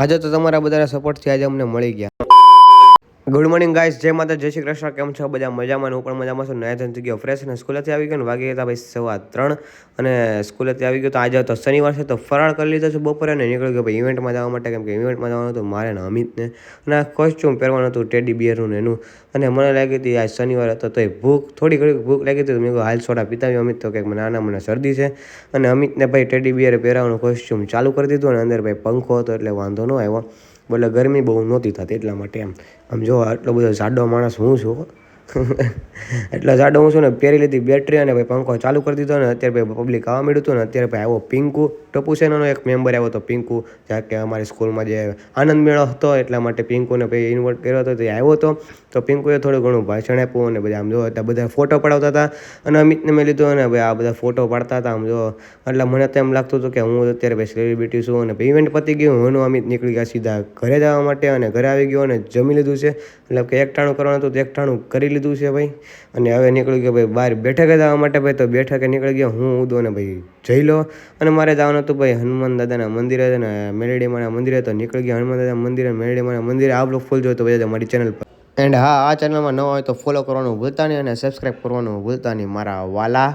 આજે તો તમારા બધા સપોર્ટથી આજે અમને મળી ગયા. ગુડ મોર્નિંગ ગાઈસ, જય માતા, જય શ્રી કૃષ્ણ. કેમ છો બધા? મજામાં? હું પણ મજામાં છું. નયા થઈ ગયો ફ્રેશ અને સ્કૂલેથી આવી ગયો ને વાગી ગયા ભાઈ 3:15 અને સ્કૂલેથી આવી ગયો. તો આજે તો શનિવાર છે તો ફરાળ કરી લીધો છે બપોરે અને નીકળી ગયો ભાઈ ઇવેન્ટમાં જવા માટે. કેમ કે ઇવેન્ટમાં જવાનું હતું મારે ને અમિતને અને આ કોસ્ચ્યુમ પહેરવાનું હતું ટેડી બિયરનું ને એનું. અને મને લાગી હતી આજ શનિવાર હતો તો એ થોડી ઘણી ભૂખ લાગી હતી. મેં હાલ સોડા પીતા આવ્યો. અમિત તો કંઈક મને શરદી છે અને અમિતને ભાઈ ટેડી બિયર પહેરાવાનું કોસ્ચ્યુમ ચાલુ કરી દીધું અને અંદર ભાઈ પંખો હતો એટલે વાંધો ન આવ્યો. એટલે ગરમી બહુ નહોતી થતી એટલા માટે આમ જો આટલો બધો જાડો માણસ હું છું. એટલો જાડો હું છું ને પહેરી લીધી બેટરી અને ભાઈ પંખો ચાલુ કરી દીધો ને અત્યારે ભાઈ પબ્લિક આવવા મળ્યું હતું ને અત્યારે ભાઈ આવો પિંકુ ટપુ સેનાનો એક મેમ્બર આવ્યો હતો પિંકુ, જ્યાં કે અમારી સ્કૂલમાં જે આનંદ મેળો હતો એટલા માટે પિંકુને ભાઈ ઇન્વાઇટ કર્યો હતો તે આવ્યો હતો. તો પિંકુએ થોડું ઘણું ભાષણ આપ્યું અને બધા આમ જો બધા ફોટો પડાવતા હતા અને અમિતને મેં લીધો અને ભાઈ આ બધા ફોટો પાડતા હતા આમ જો. એટલે મને તો એમ લાગતું હતું કે હું અત્યારે ભાઈ સેલિબ્રિટી છું અને ભાઈ ઇવેન્ટ પતી ગયું. હું અમિત નીકળી ગયા સીધા ઘરે જવા માટે અને ઘરે આવી ગયો અને જમી લીધું છે. એટલે કે એકટાણું કરવાનું હતું તો એકટાણું કરી લીધું છે ભાઈ. અને હવે નીકળી ગયો ભાઈ બહાર બેઠકે જવા માટે. ભાઈ તો બેઠકે નીકળી ગયો હું ઉદો ને ભાઈ જઈ લો. અને મારે જવાનું હતું ભાઈ હનુમાન દાદાના મંદિરે અને મેલડીમાના મંદિરે. તો નીકળી ગયા હનુમાન દાદા મંદિરે મેલડીમાના મંદિરે. આ બ્લોગ ફૂલ જોયો તો બધા મારી ચેનલ પર. એન્ડ હા, આ ચેનલમાં ન હોય તો ફોલો કરવાનું ભૂલતા નહીં અને સબસ્ક્રાઈબ કરવાનું ભૂલતા નહીં મારા વાલા.